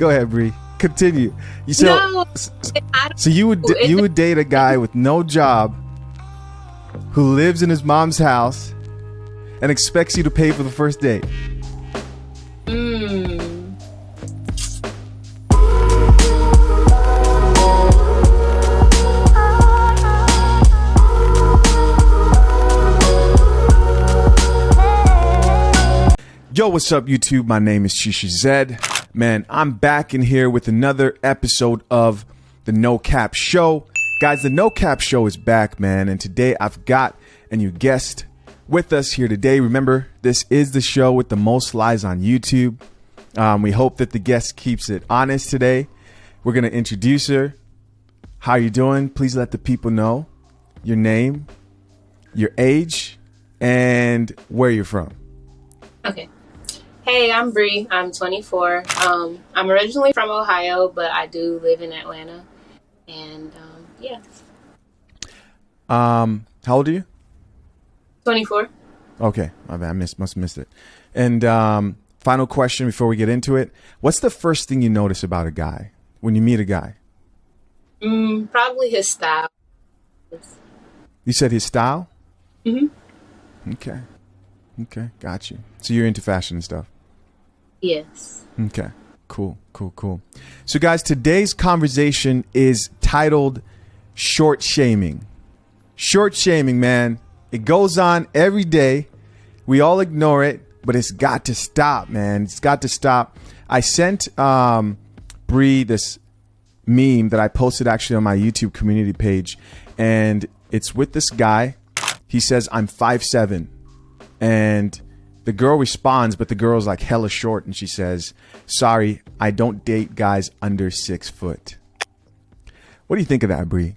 Go ahead, Bree. Continue. No, so you would date a guy with no job who lives in his mom's house and expects you to pay for the first date. Yo, what's up, YouTube? My name is Shisha Zed. Man, I'm back in here with another episode of the No Cap Show. Guys, the No Cap Show is back, man. And today I've got a new guest with us here today. Remember, this is the show with the most lies on YouTube. We hope that the guest keeps it honest today. We're going to introduce her. How you doing? Please let the people know your name, your age, and where you're from. Okay. Hey, I'm Bree. I'm 24. I'm originally from Ohio, but I do live in Atlanta. And yeah. How old are you? 24. Okay, my bad. I must have missed it. And final question before we get into it: what's the first thing you notice about a guy when you meet a guy? Probably his style. You said his style? Mm-hmm. Okay, got you. So you're into fashion and stuff? Yes. Okay, cool. So guys, today's conversation is titled short shaming. Short shaming, man. It goes on every day. We all ignore it, but it's got to stop, man. It's got to stop. I sent Bree this meme that I posted actually on my YouTube community page, and it's with this guy. He says, I'm 5'7". And the girl responds, but the girl's like hella short, and she says, sorry, I don't date guys under 6 foot. What do you think of that, Bree?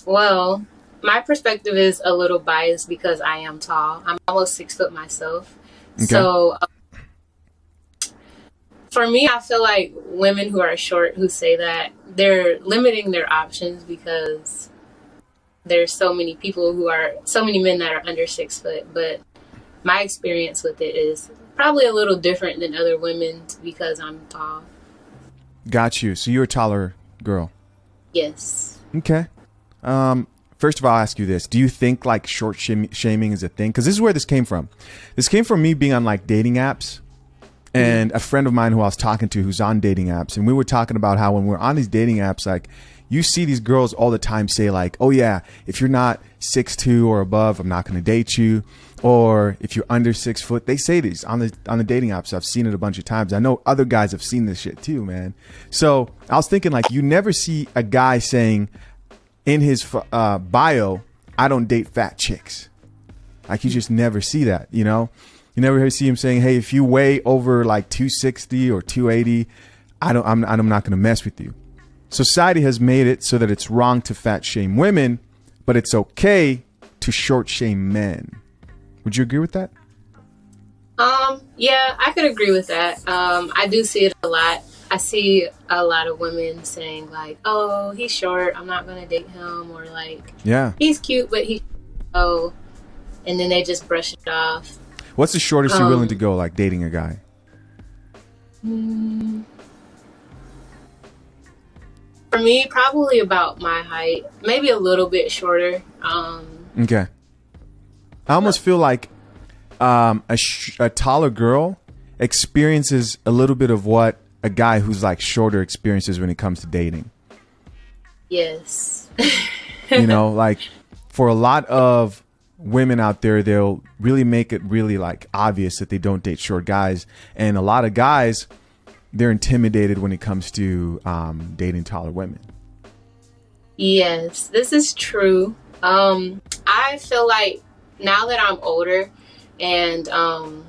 Well, my perspective is a little biased because I am tall. I'm almost 6 foot myself. Okay. So for me, I feel like women who are short who say that, they're limiting their options because there's so many men that are under 6 foot, but my experience with it is probably a little different than other women's because I'm tall. Got you. So you're a taller girl? Yes. Okay. First of all, I'll ask you this. Do you think like short shaming is a thing? Because this is where this came from. This came from me being on like dating apps. And a friend of mine who I was talking to who's on dating apps. And we were talking about how when we're on these dating apps, like you see these girls all the time say like, oh yeah, if you're not 6'2" or above, I'm not going to date you. Or if you're under 6 foot, they say these on the dating apps. I've seen it a bunch of times. I know other guys have seen this shit too, man. So I was thinking like, you never see a guy saying in his bio, I don't date fat chicks. Like you just never see that, you know? You never see him saying, hey, if you weigh over like 260 or 280, I'm not going to mess with you. Society has made it so that it's wrong to fat shame women, but it's okay to short shame men. Would you agree with that? Yeah, I could agree with that. I do see it a lot. I see a lot of women saying like, oh, he's short, I'm not going to date him. Or like, yeah, he's cute, but and then they just brush it off. What's the shortest you're willing to go, like dating a guy? For me, probably about my height, maybe a little bit shorter. Okay. I almost feel like a taller girl experiences a little bit of what a guy who's like shorter experiences when it comes to dating. Yes. You know, like for a lot of women out there, they'll really make it really like obvious that they don't date short guys. And a lot of guys, they're intimidated when it comes to dating taller women. Yes, this is true. I feel like now that I'm older and I'm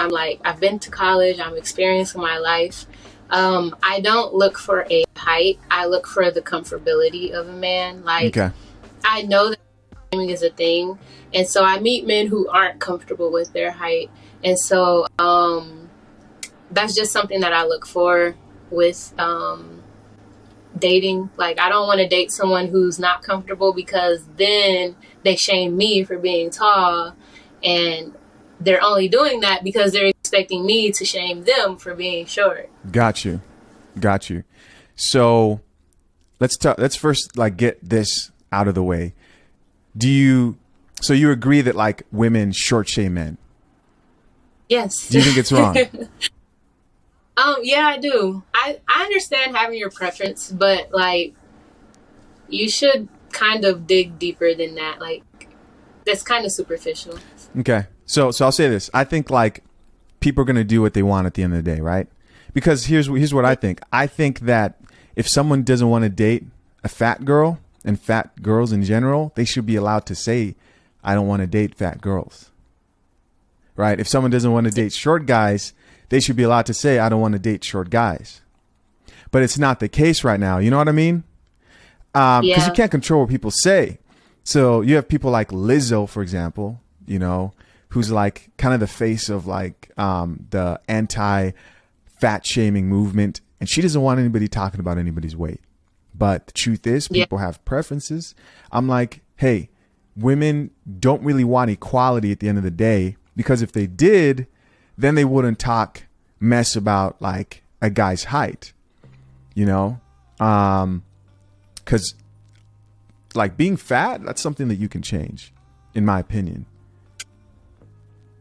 like, I've been to college, I'm experiencing my life. I don't look for a height. I look for the comfortability of a man. Like, okay. I know that shaming is a thing. And so I meet men who aren't comfortable with their height. And so that's just something that I look for with dating. Like, I don't want to date someone who's not comfortable because then they shame me for being tall. And they're only doing that because they're expecting me to shame them for being short. Got you. Got you. So let's first like get this out of the way. So you agree that like women short shame men? Yes. Do you think it's wrong? Yeah, I do. I understand having your preference, but like you should kind of dig deeper than that. Like that's kind of superficial. Okay. So I'll say this. I think like people are going to do what they want at the end of the day, right? Because here's what I think. I think that if someone doesn't want to date a fat girl, and fat girls in general, they should be allowed to say, I don't want to date fat girls. Right? If someone doesn't want to date short guys, they should be allowed to say, I don't want to date short guys. But it's not the case right now. You know what I mean? Because you can't control what people say. So you have people like Lizzo, for example, you know, who's like kind of the face of like the anti-fat shaming movement. And she doesn't want anybody talking about anybody's weight. But the truth is, people have preferences. I'm like, hey, women don't really want equality at the end of the day, because if they did, then they wouldn't talk mess about like a guy's height, you know? Because like being fat, that's something that you can change, in my opinion.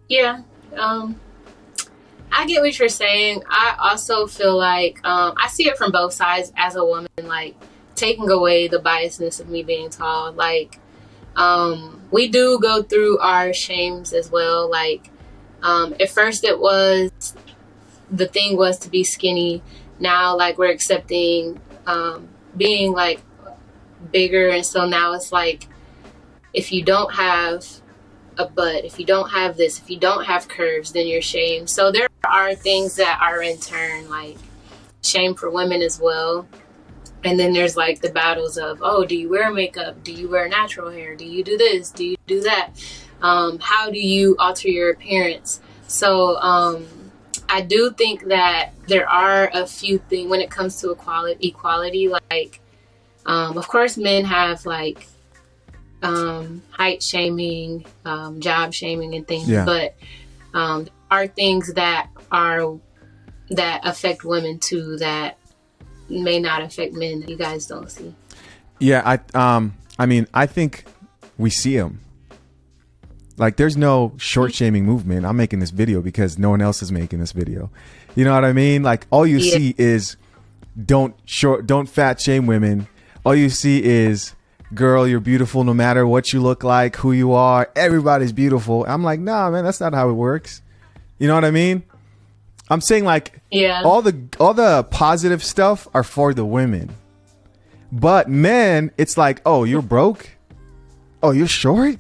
Yeah. I get what you're saying. I also feel like I see it from both sides as a woman, like taking away the biasness of me being tall. Like we do go through our shames as well. Like at first the thing was to be skinny. Now like we're accepting being like bigger, and so now it's like if you don't have a butt, if you don't have this, if you don't have curves, then you're shamed. So there are things that are in turn like shame for women as well. And then there's like the battles of, oh, do you wear makeup? Do you wear natural hair? Do you do this? Do you do that? How do you alter your appearance? So I do think that there are a few things when it comes to equality. Like, of course, men have like height shaming, job shaming and things, but there are things that affect women too that may not affect men that you guys don't see. Yeah, I mean, I think we see them. Like, there's no short shaming movement. I'm making this video because no one else is making this video. You know what I mean? Like, all you see is don't fat shame women. All you see is, girl, you're beautiful no matter what you look like, who you are. Everybody's beautiful. I'm like, nah, man, that's not how it works. You know what I mean? I'm saying like, all the positive stuff are for the women, but men, it's like, oh, you're broke. Oh, you're short.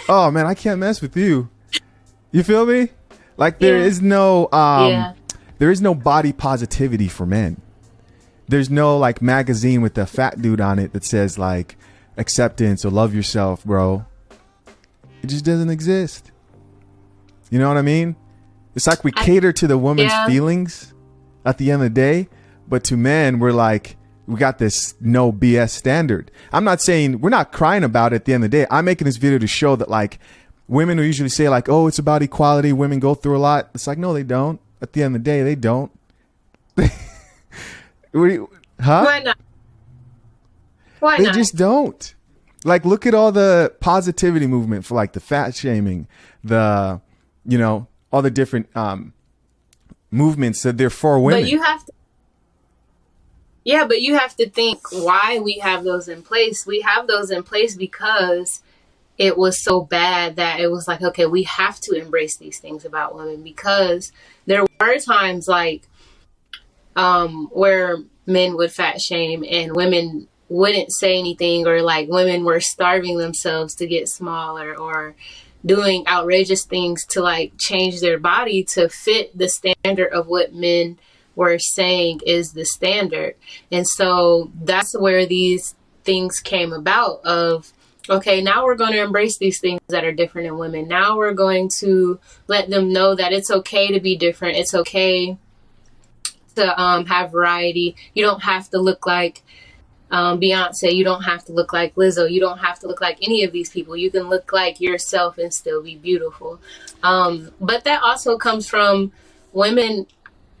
Oh man, I can't mess with you. You feel me? Like there is no body positivity for men. There's no like magazine with a fat dude on it that says like acceptance or love yourself, bro. It just doesn't exist. You know what I mean? It's like we cater to the woman's feelings at the end of the day, but to men, we're like, we got this no BS standard. I'm not saying we're not crying about it at the end of the day. I'm making this video to show that like women who usually say like, oh, it's about equality, women go through a lot. It's like, no, they don't. At the end of the day, they don't. Why not? Why They not? just don't. Like, look at all the positivity movement for like the fat shaming, the, you know, all the different movements that they're for women. But you have to think why we have those in place. We have those in place because it was so bad that it was like, okay, we have to embrace these things about women, because there were times like where men would fat shame and women wouldn't say anything, or like women were starving themselves to get smaller or doing outrageous things to like change their body to fit the standard of what men were saying is the standard. And so that's where these things came about of, okay, now we're going to embrace these things that are different in women. Now we're going to let them know that it's okay to be different. It's okay to have variety. You don't have to look like Beyonce. You don't have to look like Lizzo. You don't have to look like any of these people. You can look like yourself and still be beautiful. But that also comes from women.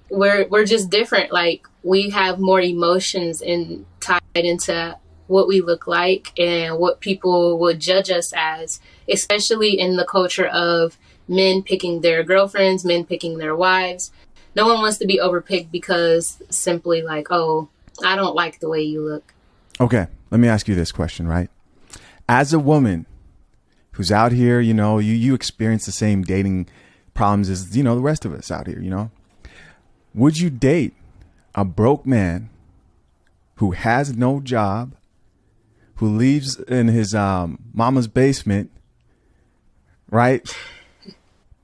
We're just different. Like, we have more emotions and tied into what we look like and what people would judge us as, especially in the culture of men picking their girlfriends, men picking their wives. No one wants to be overpicked because simply like, oh, I don't like the way you look. Okay, let me ask you this question, right? As a woman who's out here, you experience the same dating problems as, the rest of us out here, Would you date a broke man who has no job, who lives in his mama's basement, right?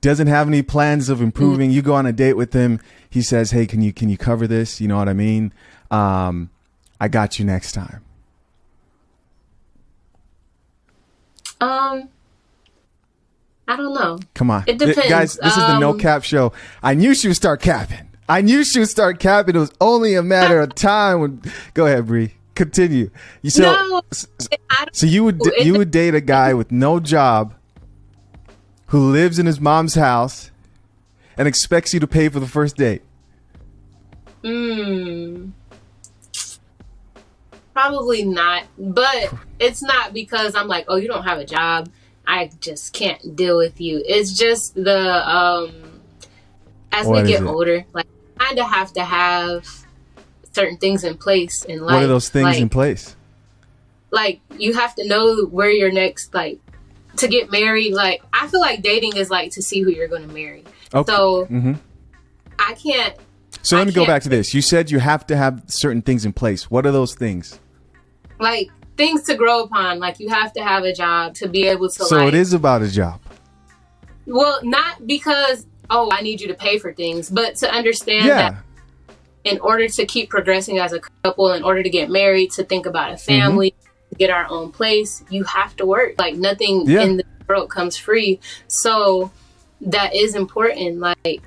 Doesn't have any plans of improving. You go on a date with him. He says, hey, can you cover this? You know what I mean? I got you next time. I don't know. Come on. It depends. Guys, this is the No Cap Show. I knew she would start capping. It was only a matter of time. Go ahead, Bree. Continue. So you would date a guy with no job who lives in his mom's house and expects you to pay for the first date? Probably not. But it's not because I'm like, oh, you don't have a job, I just can't deal with you. It's just as we get older, like, kind of have to have certain things in place in life. What are those things in place? Like, you have to know where your next, like, to get married. Like, I feel like dating is like to see who you're going to marry. Okay. So I can't. So let me go back to this. You said you have to have certain things in place. What are those things? Like, things to grow upon. Like, you have to have a job to be able to. So it is about a job. Well, not because, oh, I need you to pay for things, but to understand that in order to keep progressing as a couple, in order to get married, to think about a family, to get our own place, you have to work. Like, nothing in the world comes free. So that is important. Like,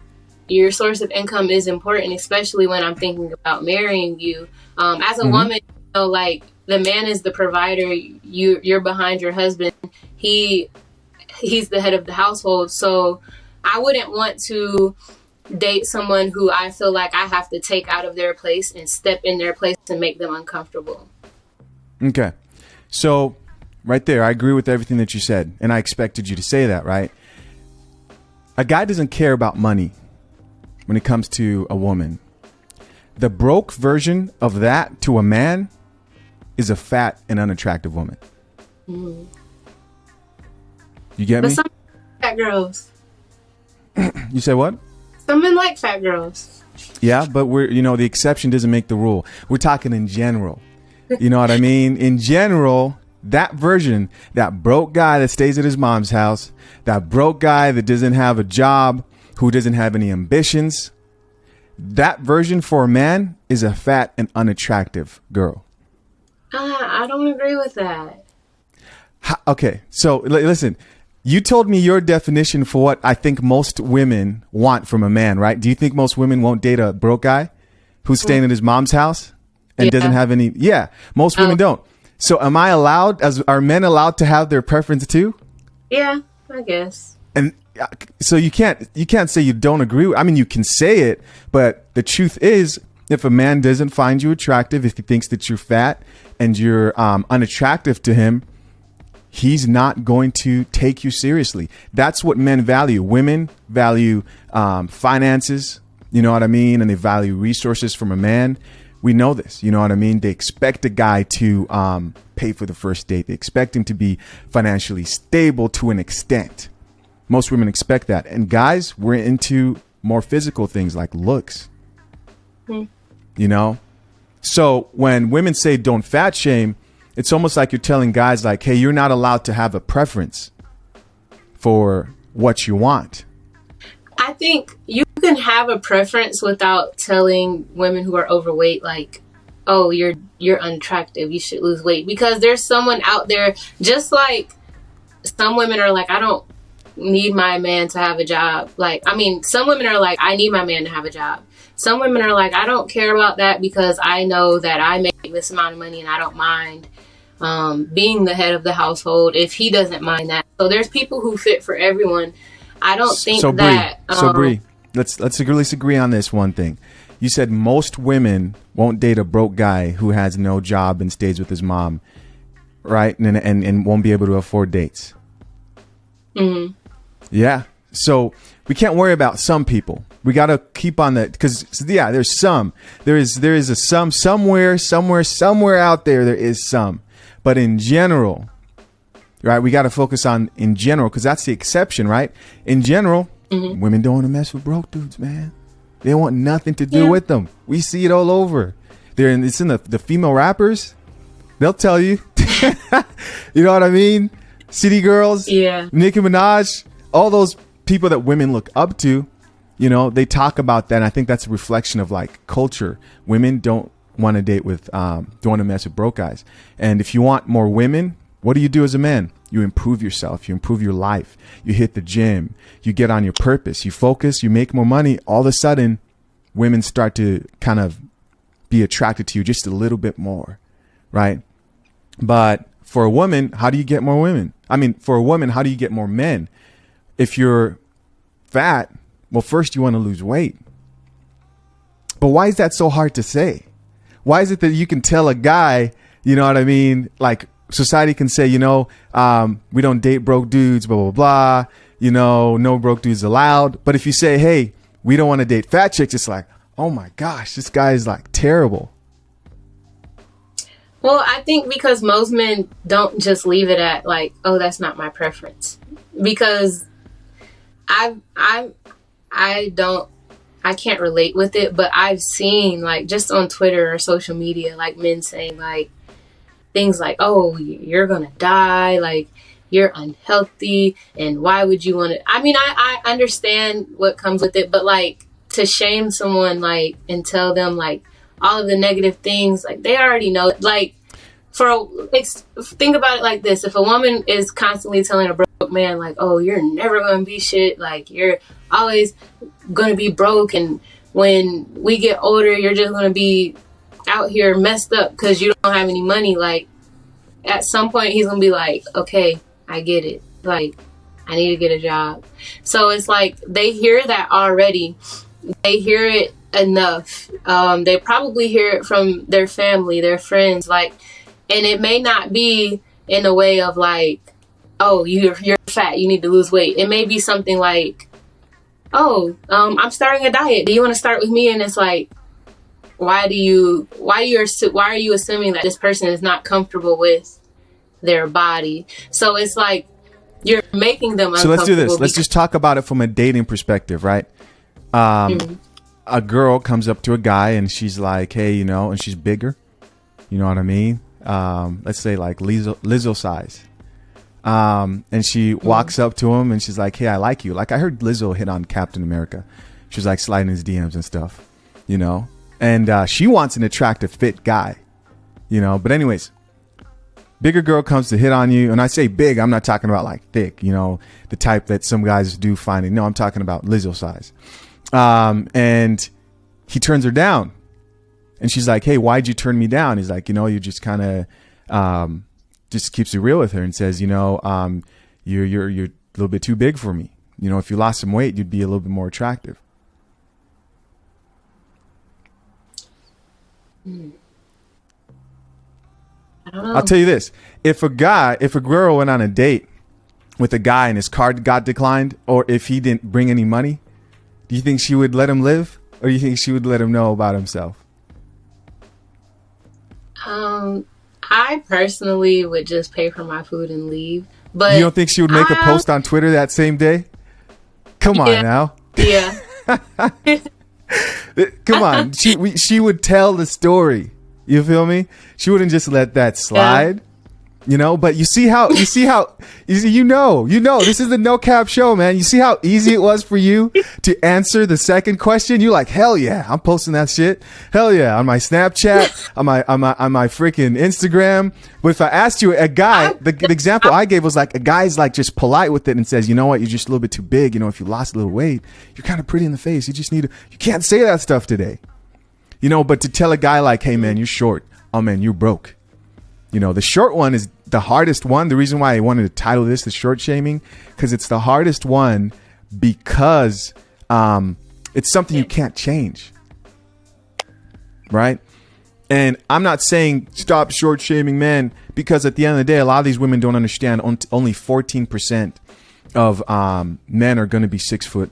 your source of income is important, especially when I'm thinking about marrying you. As a woman, like, the man is the provider. You're behind your husband. He's the head of the household. So I wouldn't want to date someone who I feel like I have to take out of their place and step in their place and make them uncomfortable. Okay. So right there, I agree with everything that you said. And I expected you to say that, right? A guy doesn't care about money when it comes to a woman. The broke version of that to a man is a fat and unattractive woman. You get me? But some fat girls. You said what? Some men like fat girls. Yeah, but the exception doesn't make the rule. We're talking in general. You know what I mean? In general, that version, that broke guy that stays at his mom's house, that broke guy that doesn't have a job, who doesn't have any ambitions, that version for a man is a fat and unattractive girl. I don't agree with that. Okay, so listen, you told me your definition for what I think most women want from a man, right? Do you think most women won't date a broke guy who's staying at his mom's house and doesn't have any? Yeah, most women don't. So are men allowed to have their preference too? Yeah, I guess. And so you can't say you don't agree. I mean, you can say it, but the truth is, if a man doesn't find you attractive, if he thinks that you're fat and you're unattractive to him, he's not going to take you seriously. That's what men value. Women value finances, you know what I mean? And they value resources from a man. We know this, you know what I mean? They expect a guy to pay for the first date. They expect him to be financially stable to an extent. Most women expect that. And guys, we're into more physical things like looks, you know? So when women say don't fat shame, it's almost like you're telling guys like, hey, you're not allowed to have a preference for what you want. I think you can have a preference without telling women who are overweight, like, oh, you're unattractive, you should lose weight. Because there's someone out there, just like some women are like, I don't need my man to have a job. Like, I mean, some women are like, I need my man to have a job. Some women are like, I don't care about that because I know that I make this amount of money and I don't mind being the head of the household if he doesn't mind that. So there's people who fit for everyone. I don't think that. So Bree, let's at least agree on this one thing. You said most women won't date a broke guy who has no job and stays with his mom, right? And won't be able to afford dates. Mm-hmm. Yeah. So we can't worry about some people. We got to keep on that because there's some. There is a some somewhere out there. There is some, but in general, right? We got to focus on in general because that's the exception, right? In general, women don't want to mess with broke dudes, man. They want nothing to do with them. We see it all over. It's in the female rappers. They'll tell you. You know what I mean? City girls. Yeah. Nicki Minaj. All those people that women look up to. You know, they talk about that. And I think that's a reflection of like culture. Women don't want to date with, don't want to mess with broke guys. And if you want more women, what do you do as a man? You improve yourself. You improve your life. You hit the gym. You get on your purpose. You focus. You make more money. All of a sudden, women start to kind of be attracted to you just a little bit more, right? But for a woman, how do you get more women? I mean, for a woman, how do you get more men? If you're fat, well, first you want to lose weight. But why is that so hard to say? Why is it that you can tell a guy, you know what I mean? Like society can say, you know, we don't date broke dudes, blah, blah, blah. You know, no broke dudes allowed. But if you say, hey, we don't want to date fat chicks, it's like, oh my gosh, this guy is like terrible. Well, I think because most men don't just leave it at like, oh, that's not my preference. Because I can't relate with it, but I've seen like just on Twitter or social media, like men saying like things like, oh, you're going to die. Like you're unhealthy. And why would you want to, I mean, I understand what comes with it, but like to shame someone like and tell them like all of the negative things, like they already know, like think about it like this. If a woman is constantly telling a broke man like, oh, you're never going to be shit. Like you're always going to be broke. And when we get older, you're just going to be out here messed up because you don't have any money. Like at some point he's going to be like, okay, I get it. Like I need to get a job. So it's like they hear that already. They hear it enough. They probably hear it from their family, their friends, like, and it may not be in a way of like, oh, you're fat, you need to lose weight. It may be something like, oh, I'm starting a diet. Do you want to start with me? And it's like, why are you assuming that this person is not comfortable with their body? So it's like you're making them uncomfortable. So let's do this. Let's just talk about it from a dating perspective, right? A girl comes up to a guy and she's like, hey, you know, and she's bigger. You know what I mean? Let's say like Lizzo size. And she walks up to him and she's like, hey, I like you. Like I heard Lizzo hit on Captain America. She was like sliding his DMs and stuff, you know, and she wants an attractive, fit guy, you know. But anyways, bigger girl comes to hit on you. And I say big, I'm not talking about like thick, you know, the type that some guys do find it. No, I'm talking about Lizzo size. And he turns her down and she's like, hey, why'd you turn me down? He's like, you know, you just kind of, just keeps it real with her and says, you know, you're a little bit too big for me. You know, if you lost some weight, you'd be a little bit more attractive. I don't know. I'll tell you this. If a girl went on a date with a guy and his card got declined, or if he didn't bring any money, do you think she would let him live? Or do you think she would let him know about himself? I personally would just pay for my food and leave. But you don't think she would make a post on Twitter that same day? Come on now. Yeah. Come on. She would tell the story. You feel me? She wouldn't just let that slide. Yeah. You know, but you know, this is the No Cap show, man. You see how easy it was for you to answer the second question? You're like, hell yeah, I'm posting that shit. Hell yeah, on my Snapchat, on my freaking Instagram. But if I asked you a guy, the example I gave was like a guy's like just polite with it and says, you know what, you're just a little bit too big. You know, if you lost a little weight, you're kind of pretty in the face. You can't say that stuff today. You know, but to tell a guy like, hey man, you're short. oh man, you're broke. You know, the short one is the hardest one. The reason why I wanted to title this the short shaming, because it's the hardest one because it's something you can't change. Right? And I'm not saying stop short shaming men, because at the end of the day, a lot of these women don't understand only 14% of men are going to be 6 foot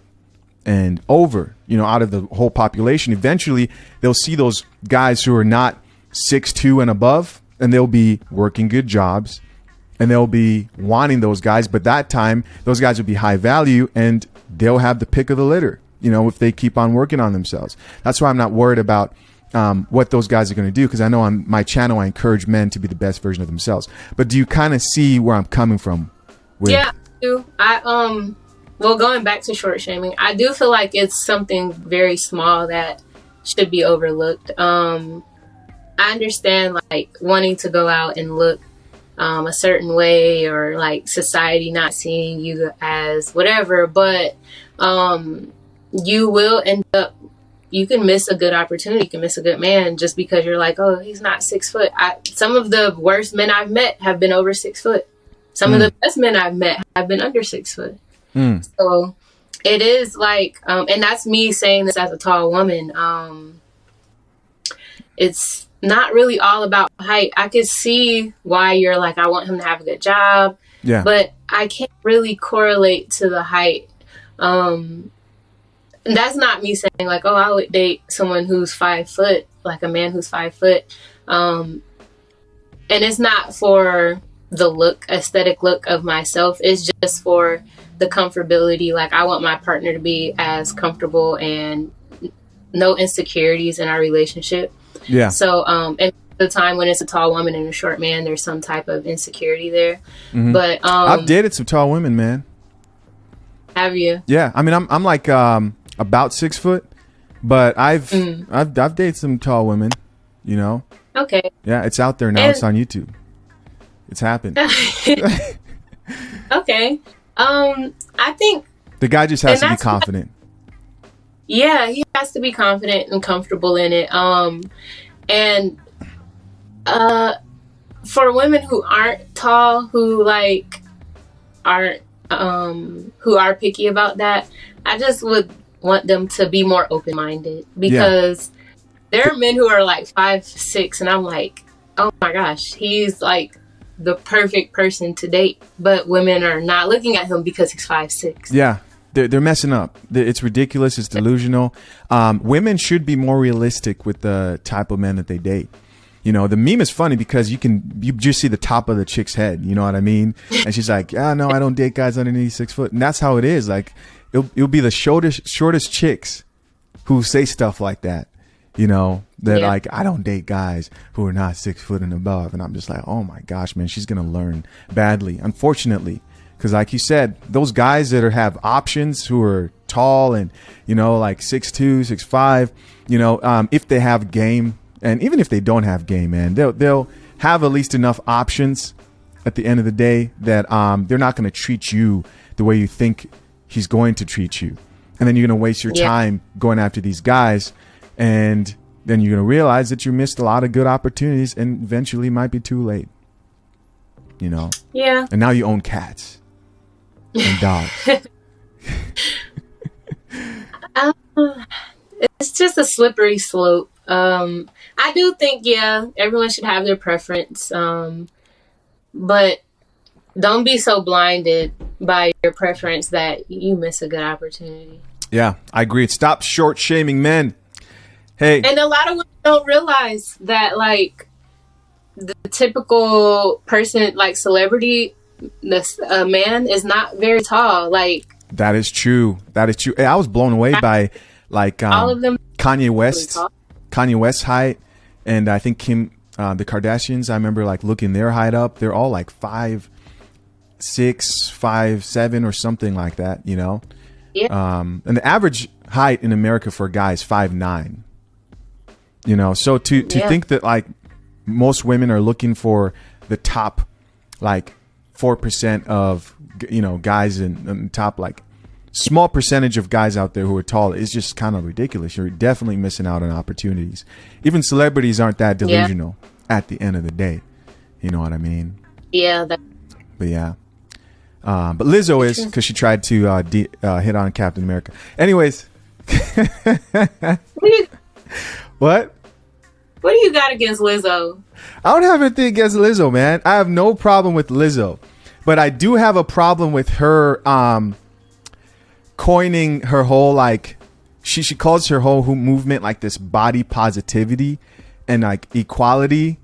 and over, you know, out of the whole population. Eventually, they'll see those guys who are not 6'2" and above, and they'll be working good jobs, and they'll be wanting those guys. But that time, those guys will be high value, and they'll have the pick of the litter, you know, if they keep on working on themselves. That's why I'm not worried about what those guys are going to do, because I know on my channel, I encourage men to be the best version of themselves. But do you kind of see where I'm coming from? Yeah, I do. Well, going back to short shaming, I do feel like it's something very small that should be overlooked. I understand like wanting to go out and look a certain way, or like society not seeing you as whatever, but you will end up, you can miss a good opportunity, you can miss a good man just because you're like, oh, he's not 6 foot. Some of the worst men I've met have been over 6 foot. Some of the best men I've met have been under 6 foot. So it is like, and that's me saying this as a tall woman. It's not really all about height. I could see why you're like, I want him to have a good job. Yeah. But I can't really correlate to the height. And that's not me saying like, oh, I would date someone who's 5 foot, like a man who's 5 foot. And it's not for the look, aesthetic look of myself. It's just for the comfortability. Like, I want my partner to be as comfortable and no insecurities in our relationship. Yeah. So, and the time when it's a tall woman and a short man, there's some type of insecurity there. But I've dated some tall women, man. Have you? Yeah. I mean, I'm like about 6 foot, but I've dated some tall women, you know. Okay. Yeah, it's out there now. It's on YouTube. It's happened. Okay. I think the guy just has to be confident. Yeah, he has to be confident and comfortable in it. And for women who aren't tall, who like aren't who are picky about that, I just would want them to be more open-minded, because there are men who are like 5'6", and I'm like, oh my gosh, he's like the perfect person to date, but women are not looking at him because he's 5'6". Yeah. They're messing up. It's ridiculous. It's delusional. Women should be more realistic with the type of men that they date. You know, the meme is funny because you just see the top of the chick's head. You know what I mean? And she's like, yeah, no, I don't date guys underneath 6 foot. And that's how it is. Like, it'll be the shortest chicks who say stuff like that. You know, that like, I don't date guys who are not 6 foot and above. And I'm just like, oh my gosh, man, she's going to learn badly, unfortunately. Because like you said, those guys that have options who are tall and, you know, like 6'2", 6'5", you know, if they have game, and even if they don't have game, man, they'll have at least enough options at the end of the day that they're not going to treat you the way you think he's going to treat you. And then you're going to waste your time going after these guys. And then you're going to realize that you missed a lot of good opportunities, and eventually it might be too late. You know? Yeah. And now you own cats. And dogs. It's just a slippery slope. I do think, everyone should have their preference. But don't be so blinded by your preference that you miss a good opportunity. Yeah, I agree. Stop short shaming men. Hey. And a lot of women don't realize that, like, the typical person, like celebrity, a man is not very tall. Like, that is true. That is true. I was blown away by like all of them. Kanye West's height, and I think the Kardashians. I remember like looking their height up. They're all like 5'6", 5'7", or something like that. You know. Yeah. And the average height in America for a guy is 5'9". You know, so to think that like most women are looking for the top, like 4% of, you know, guys in top, like small percentage of guys out there who are tall is just kind of ridiculous. You're definitely missing out on opportunities. Even celebrities aren't that delusional at the end of the day. You know what I mean? Yeah. But yeah. But Lizzo is, because she tried to hit on Captain America. Anyways. What? What do you got against Lizzo? I don't have anything against Lizzo, man. I have no problem with Lizzo. But I do have a problem with her coining her whole, like, she calls her whole movement like this body positivity and like equality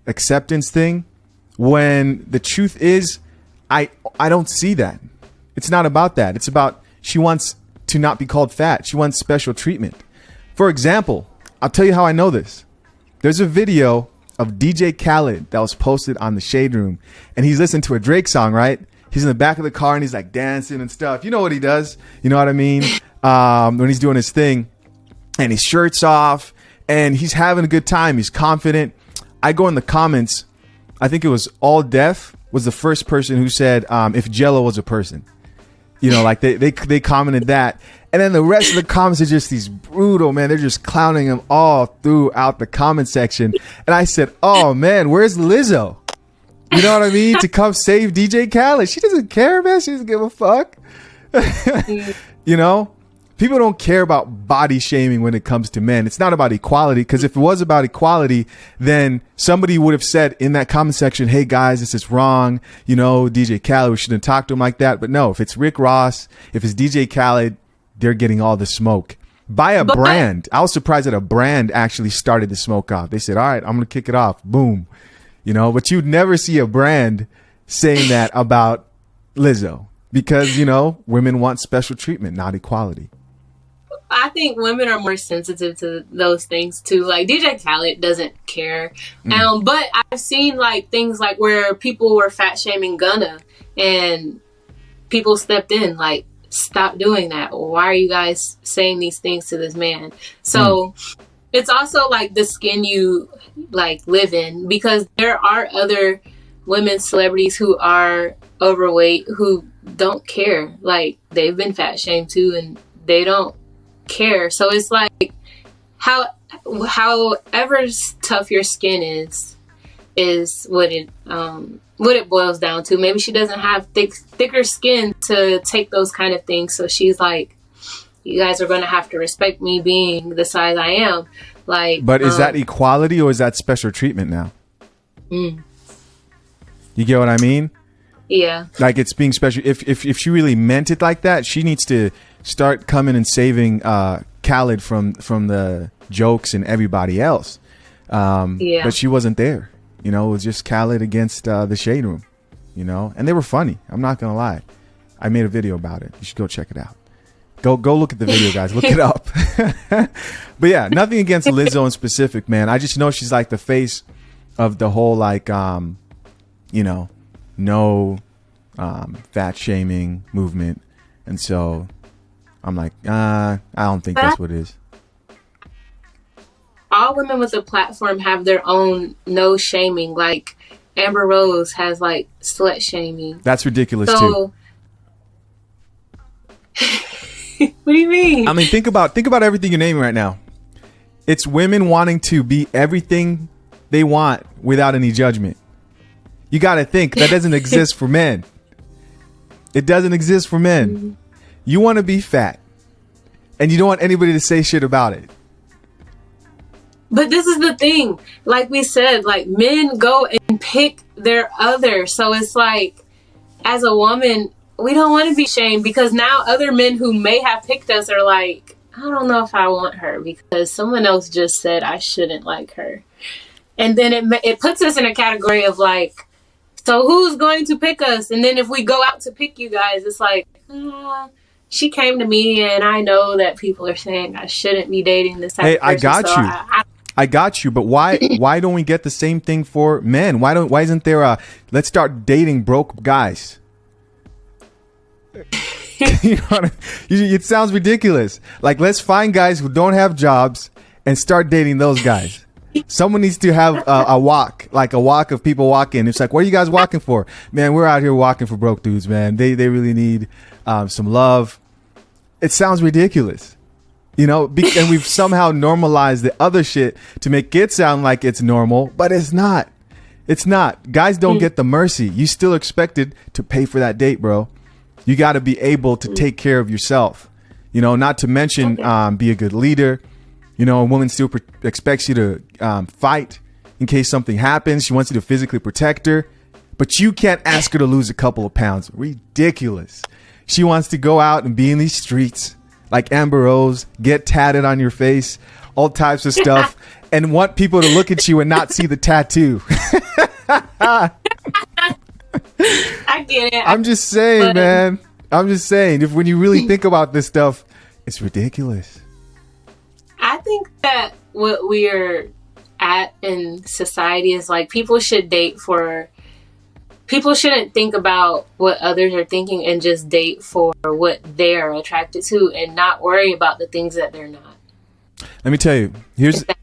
acceptance thing, when the truth is I don't see that. It's not about that. It's about, she wants to not be called fat. She wants special treatment. For example, I'll tell you how I know this. There's a video of DJ Khaled that was posted on the Shade Room, and he's listening to a Drake song, right? He's in the back of the car and he's like dancing and stuff. You know what he does? You know what I mean? When he's doing his thing, and his shirt's off and he's having a good time. He's confident. I go in the comments. I think it was All Def was the first person who said, if Jello was a person, you know, like they commented that. And then the rest of the comments are just these brutal, man. They're just clowning him all throughout the comment section. And I said, oh man, where's Lizzo? You know what I mean? To come save DJ Khaled. She doesn't care, man. She doesn't give a fuck. You know, people don't care about body shaming when it comes to men. It's not about equality, because if it was about equality, then somebody would have said in that comment section, hey guys, this is wrong. You know, DJ Khaled, we shouldn't talk to him like that. But no, if it's Rick Ross, if it's DJ Khaled, they're getting all the smoke by a brand. I was surprised that a brand actually started the smoke off. They said, all right, I'm going to kick it off. Boom. You know, but you'd never see a brand saying that about Lizzo, because, you know, women want special treatment, not equality. I think women are more sensitive to those things too. Like DJ Khaled doesn't care. But I've seen like things like where people were fat shaming Gunna and people stepped in like, stop doing that. Why are you guys saying these things to this man? So it's also like the skin you like live in, because there are other women celebrities who are overweight who don't care. Like they've been fat shamed too, and they don't care. So it's like however tough your skin is what it boils down to. Maybe she doesn't have thicker skin to take those kind of things, so she's like, you guys are going to have to respect me being the size I am. Like, but is that equality or is that special treatment now? You get what I mean? Yeah. Like it's being special. If she really meant it like that, she needs to start coming and saving Khaled from the jokes and everybody else. But she wasn't there. You know, it was just Khaled against the Shade Room. You know, and they were funny. I'm not gonna lie. I made a video about it. You should go check it out. Go look at the video, guys. Look it up. But yeah, nothing against Lizzo in specific, man. I just know she's like the face of the whole like you know, no fat shaming movement, and so I'm like, I don't think that's what it is. All women with a platform have their own no shaming. Like Amber Rose has like slut shaming. That's ridiculous too. What do you mean? I mean, think about everything you're naming right now. It's women wanting to be everything they want without any judgment. You got to think that doesn't exist for men. It doesn't exist for men. You want to be fat, and you don't want anybody to say shit about it. But this is the thing. Like we said, like men go and pick their other. So it's like, as a woman, we don't want to be shamed, because now other men who may have picked us are like, I don't know if I want her because someone else just said I shouldn't like her. And then it puts us in a category of like, so who's going to pick us? And then if we go out to pick you guys, it's like, she came to me and I know that people are saying I shouldn't be dating this type of person. I got you. I got you, but why don't we get the same thing for men? Why isn't there a let's start dating broke guys? You know what I mean? It sounds ridiculous. Like, let's find guys who don't have jobs and start dating those guys. Someone needs to have a walk of people walking. It's like, what are you guys walking for? Man, we're out here walking for broke dudes, man. They really need some love. It sounds ridiculous. You know, and we've somehow normalized the other shit to make it sound like it's normal, but it's not. It's not. Guys don't get the mercy. You still expected to pay for that date, bro. You got to be able to take care of yourself. You know, not to mention be a good leader. You know, a woman still expects you to fight in case something happens. She wants you to physically protect her, but you can't ask her to lose a couple of pounds. Ridiculous. She wants to go out and be in these streets like Amber Rose, get tatted on your face, all types of stuff, and want people to look at you and not see the tattoo. I get it. I'm just saying, man. I'm just saying, if when you really think about this stuff, it's ridiculous. I think that what we're at in society is like people shouldn't think about what others are thinking and just date for what they're attracted to and not worry about the things that they're not. Let me tell you,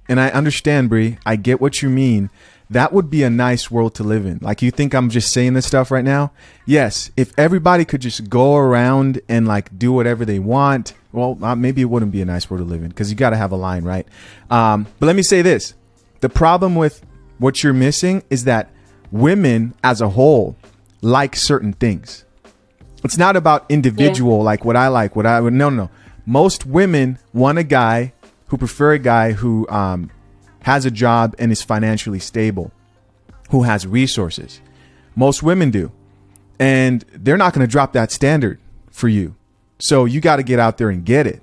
and I understand, Bree, I get what you mean. That would be a nice world to live in. Like, you think I'm just saying this stuff right now? Yes. If everybody could just go around and like do whatever they want, well, maybe it wouldn't be a nice world to live in, because you got to have a line, right? But let me say this. The problem with what you're missing is that women as a whole like certain things. It's not about individual, like what I like, what I would. No. Most women want a guy who prefer a guy who has a job and is financially stable, who has resources. Most women do. And they're not going to drop that standard for you. So you got to get out there and get it.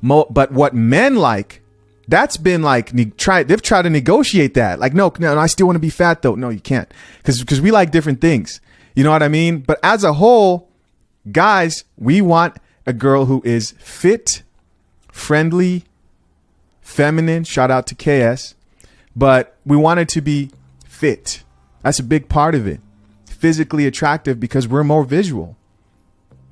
But what men like, that's been like, they've tried to negotiate that. Like, no, I still want to be fat though. No, you can't. Because we like different things. You know what I mean? But as a whole, guys, we want a girl who is fit, friendly, feminine. Shout out to KS. But we want it to be fit. That's a big part of it. Physically attractive, because we're more visual.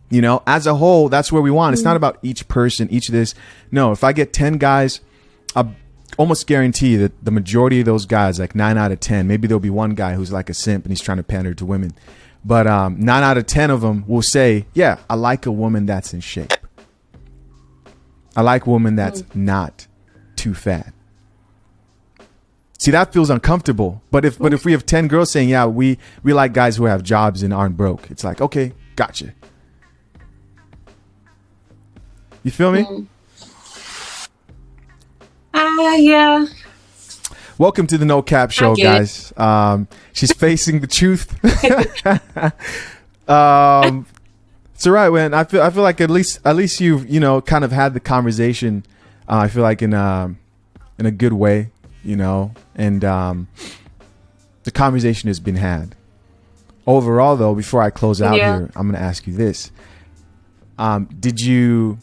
You know, as a whole, that's where we want. It's not about each person, each of this. No, if I get 10 guys, I almost guarantee that the majority of those guys, like 9 out of 10, maybe there'll be one guy who's like a simp and he's trying to pander to women. But 9 out of 10 of them will say, yeah, I like a woman that's in shape. I like a woman that's not too fat. See, that feels uncomfortable. But if we have 10 girls saying, yeah, we like guys who have jobs and aren't broke, it's like, okay, gotcha. You feel me? Yeah. Welcome to the No Cap Show, guys. She's facing the truth. It's all right, man. I feel like at least you've, you know, kind of had the conversation. I feel like in a good way, you know, and the conversation has been had. Overall, though, before I close out here, I'm going to ask you this: did you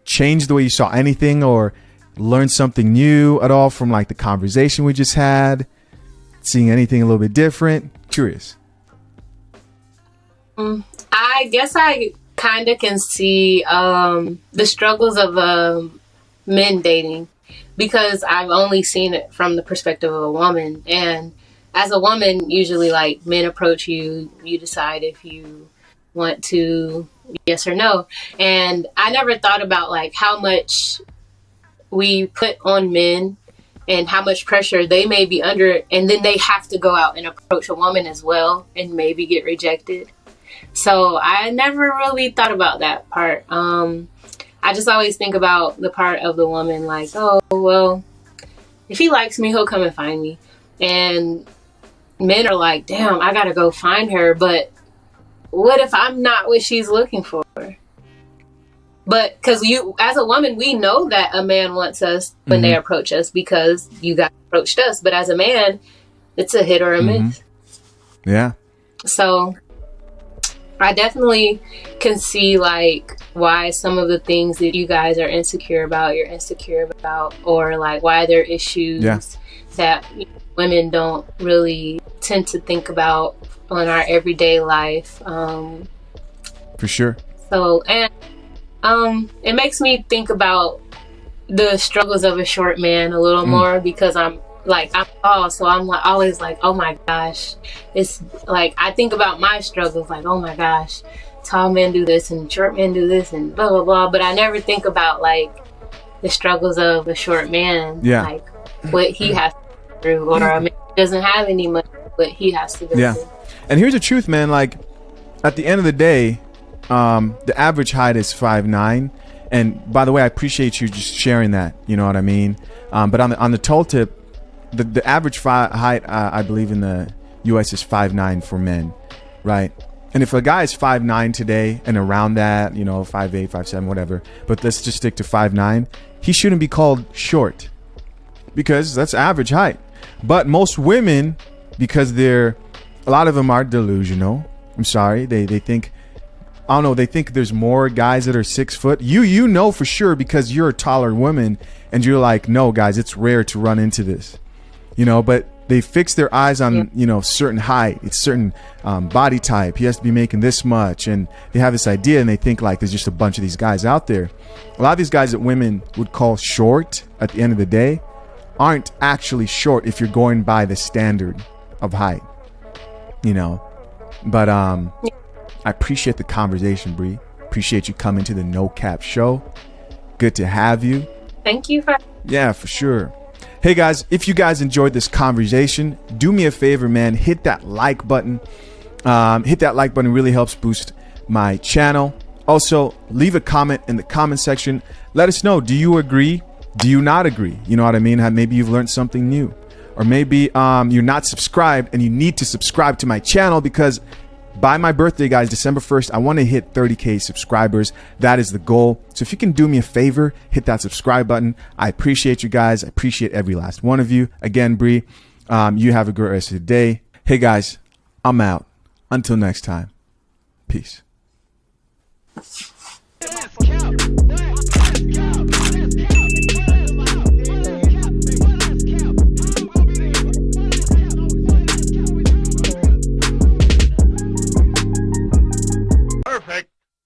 change the way you saw anything, or learn something new at all from like the conversation we just had? Seeing anything a little bit different? Curious. I guess I kind of can see the struggles of men dating, because I've only seen it from the perspective of a woman. And as a woman, usually like men approach you, you decide if you want to, yes or no. And I never thought about like how much we put on men and how much pressure they may be under, and then they have to go out and approach a woman as well and maybe get rejected. So I never really thought about that part. I just always think about the part of the woman, like, oh, well, if he likes me, he'll come and find me. And men are like, damn, I gotta go find her. But what if I'm not what she's looking for? But because as a woman, we know that a man wants us when they approach us, because you got approached us. But as a man, it's a hit or a miss. Yeah. So I definitely can see like why some of the things that you guys are insecure about, you're insecure about, or like why there are issues that women don't really tend to think about on our everyday life. For sure. So, and it makes me think about the struggles of a short man a little more, because I'm tall, so I'm like always like, oh my gosh, it's like I think about my struggles, like, oh my gosh, tall men do this and short men do this and blah blah blah. But I never think about like the struggles of a short man, like what he has to go through, or a man who doesn't have any money, what he has to go through. And here's the truth, man. Like at the end of the day, the average height is 5'9". And by the way, I appreciate you just sharing that. You know what I mean? But on the toe tip, the average height, I believe in the U.S. is 5'9" for men, right? And if a guy is 5'9" today and around that, 5'8", 5'7", whatever, but let's just stick to 5'9", he shouldn't be called short because that's average height. But most women, because a lot of them are delusional. I'm sorry. They think, I don't know, they think there's more guys that are 6 foot. You know for sure because you're a taller woman and you're like, no, guys, it's rare to run into this. But they fix their eyes on, certain height. It's certain body type. He has to be making this much. And they have this idea and they think like there's just a bunch of these guys out there. A lot of these guys that women would call short at the end of the day aren't actually short if you're going by the standard of height, But I appreciate the conversation, Bree. Appreciate you coming to the No Cap Show. Good to have you. Thank you for. Yeah, for sure. Hey guys, if you guys enjoyed this conversation, do me a favor, man. Hit that like button. Hit that like button. Really helps boost my channel. Also, leave a comment in the comment section. Let us know. Do you agree? Do you not agree? You know what I mean? Maybe you've learned something new. Or maybe you're not subscribed and you need to subscribe to my channel because by my birthday, guys, December 1st, I want to hit 30K subscribers. That is the goal. So if you can do me a favor, hit that subscribe button. I appreciate you guys. I appreciate every last one of you. Again, Bree, you have a great rest of the day. Hey, guys, I'm out. Until next time. Peace.